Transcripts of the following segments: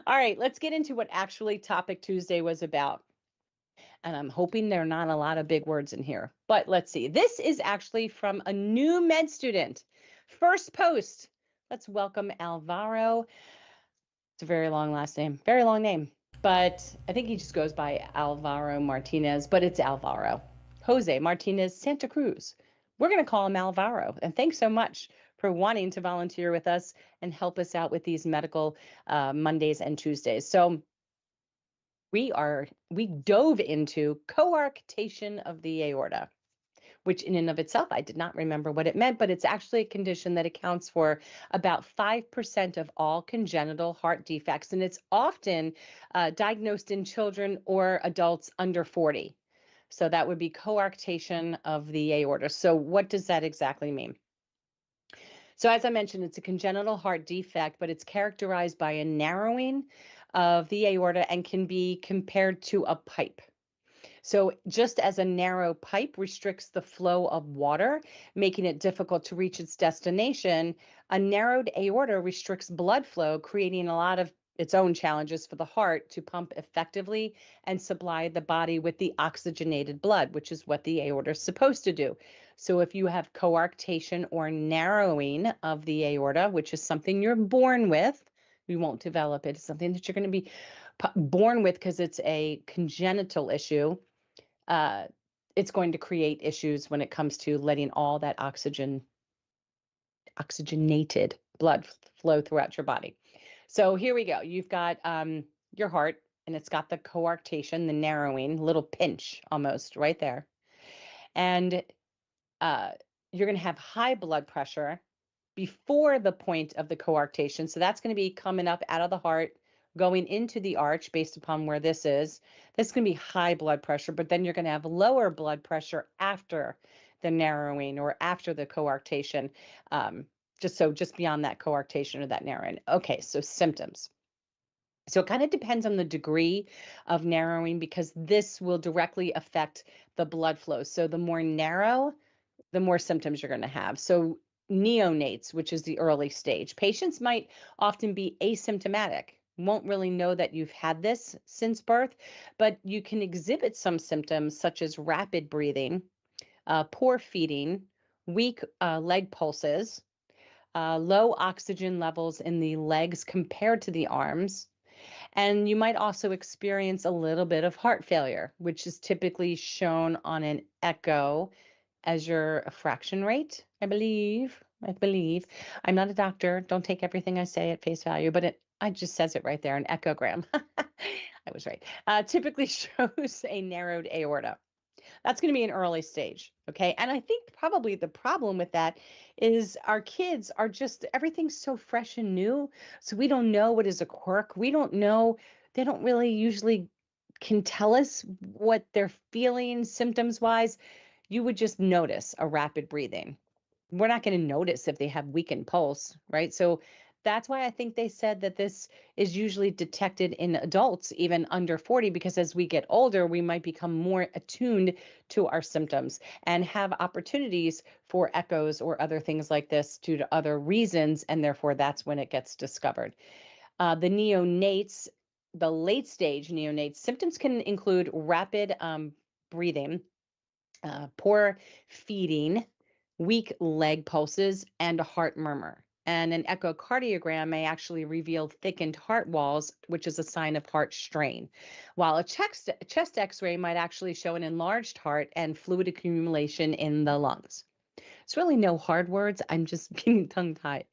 All right, let's get into what actually Topic Tuesday was about. And I'm hoping there are not a lot of big words in here. But let's see. This is actually from a new med student. First post. Let's welcome Alvaro. It's a very long last name, very long name. But I think he just goes by Alvaro Martinez, but it's Alvaro. Jose Martinez Santa Cruz. We're going to call him Alvaro. And thanks so much for wanting to volunteer with us and help us out with these medical Mondays and Tuesdays. So we dove into coarctation of the aorta, which in and of itself, I did not remember what it meant, but it's actually a condition that accounts for about 5% of all congenital heart defects. And it's often diagnosed in children or adults under 40. So that would be coarctation of the aorta. So what does that exactly mean? So as I mentioned, it's a congenital heart defect, but it's characterized by a narrowing of the aorta and can be compared to a pipe. So, just as a narrow pipe restricts the flow of water, making it difficult to reach its destination, a narrowed aorta restricts blood flow, creating a lot of its own challenges for the heart to pump effectively and supply the body with the oxygenated blood, which is what the aorta is supposed to do. So, if you have coarctation or narrowing of the aorta, which is something you're born with, you won't develop it. It's something that you're going to be born with because it's a congenital issue. uh, it's going to create issues when it comes to letting all that oxygenated blood flow throughout your body. So here we go. You've got your heart, and it's got the coarctation, the narrowing, little pinch almost right there. And uh, you're going to have high blood pressure before the point of the coarctation. So that's going to be coming up out of the heart, going into the arch based upon where this is. This can be high blood pressure, but then you're going to have lower blood pressure after the narrowing or after the coarctation. Um, just beyond that coarctation or that narrowing. Okay, so symptoms. So it kind of depends on the degree of narrowing because this will directly affect the blood flow. So the more narrow, the more symptoms you're going to have. So, neonates, which is the early stage, patients might often be asymptomatic, won't really know that you've had this since birth, but you can exhibit some symptoms such as rapid breathing, poor feeding, weak leg pulses, low oxygen levels in the legs compared to the arms. And you might also experience a little bit of heart failure, which is typically shown on an echo as your fraction rate, I believe. I believe. I'm not a doctor. Don't take everything I say at face value, but I just says it right there, an echogram. I was right. Typically shows a narrowed aorta. That's going to be an early stage. Okay. And I think probably the problem with that is our kids are just, everything's so fresh and new. So we don't know what is a quirk. We don't know. They don't really usually can tell us what they're feeling symptoms wise. You would just notice a rapid breathing. We're not going to notice if they have weakened pulse, right? So that's why I think they said that this is usually detected in adults, even under 40, because as we get older, we might become more attuned to our symptoms and have opportunities for echoes or other things like this due to other reasons. And therefore, that's when it gets discovered. The neonates, the late stage neonates, symptoms can include rapid breathing, poor feeding, weak leg pulses, and a heart murmur. And an echocardiogram may actually reveal thickened heart walls, which is a sign of heart strain, while a chest x ray might actually show an enlarged heart and fluid accumulation in the lungs. It's really no hard words. I'm just being tongue tied.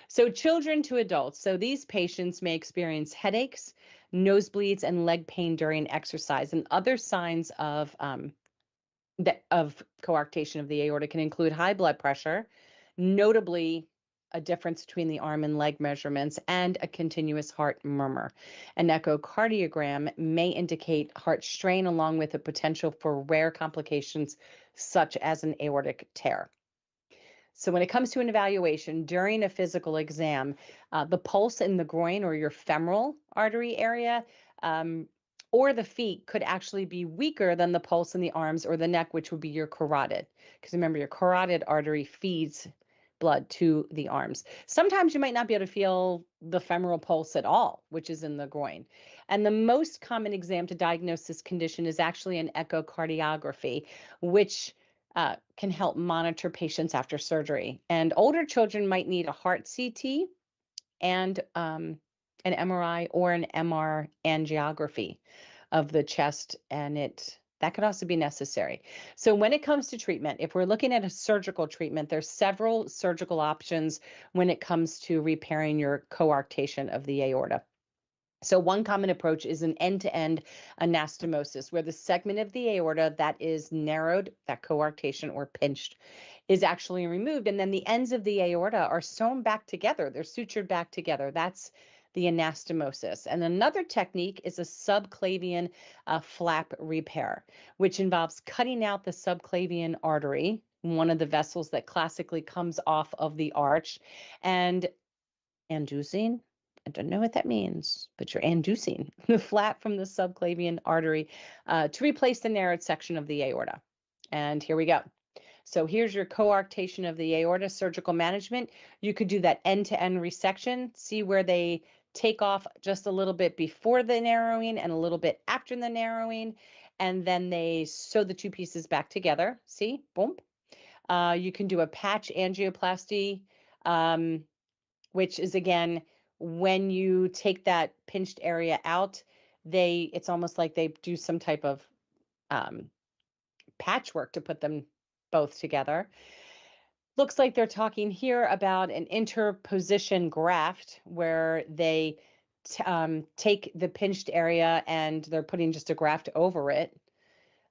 So, children to adults. So, these patients may experience headaches, nosebleeds, and leg pain during exercise, and other signs of coarctation of the aorta can include high blood pressure, notably a difference between the arm and leg measurements, and a continuous heart murmur. An echocardiogram may indicate heart strain along with a potential for rare complications such as an aortic tear. So, when it comes to an evaluation during a physical exam, the pulse in the groin or your femoral artery area, um, or the feet could actually be weaker than the pulse in the arms or the neck, which would be your carotid. Because remember, your carotid artery feeds blood to the arms. Sometimes you might not be able to feel the femoral pulse at all, which is in the groin. And the most common exam to diagnose this condition is actually an echocardiography, which can help monitor patients after surgery. And older children might need a heart CT and an MRI or an MR angiography of the chest, and that could also be necessary. So when it comes to treatment, if we're looking at a surgical treatment, there's several surgical options when it comes to repairing your coarctation of the aorta. So one common approach is an end-to-end anastomosis, where the segment of the aorta that is narrowed, that coarctation or pinched, is actually removed. And then the ends of the aorta are sewn back together. They're sutured back together. That's the anastomosis. And another technique is a subclavian flap repair, which involves cutting out the subclavian artery, one of the vessels that classically comes off of the arch, and inducing. I don't know what that means, but you're inducing the flap from the subclavian artery to replace the narrowed section of the aorta. And here we go. So here's your coarctation of the aorta surgical management. You could do that end-to-end resection, see where they take off just a little bit before the narrowing and a little bit after the narrowing, and then they sew the two pieces back together. See, boom. You can do a patch angioplasty, which is, again, when you take that pinched area out, it's almost like they do some type of patchwork to put them both together. Looks like they're talking here about an interposition graft where they take the pinched area and they're putting just a graft over it.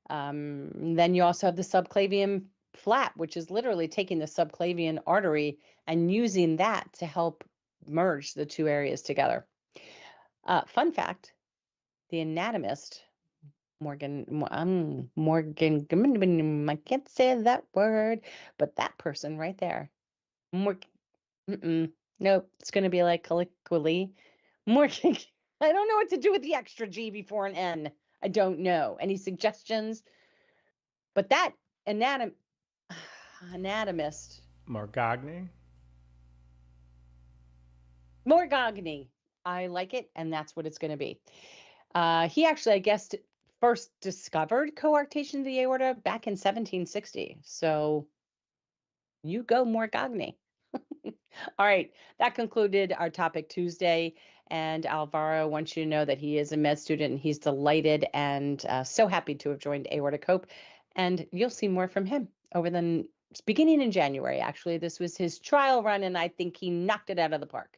Then you also have the subclavian flap, which is literally taking the subclavian artery and using that to help merge the two areas together. Fun fact, the anatomist, Morgan, I can't say that word, but that person right there, nope, it's going to be like colloquially, Morgan, I don't know what to do with the extra G before an N. I don't know. Any suggestions? But that anatomist, Margagni. Morgagni, I like it, and that's what it's going to be. He actually, I guess, first discovered coarctation of the aorta back in 1760. So you go, Morgagni. All right, that concluded our topic Tuesday. And Alvaro wants you to know that he is a med student and he's delighted and so happy to have joined Aortic Hope. And you'll see more from him over the beginning in January. Actually, this was his trial run, and I think he knocked it out of the park.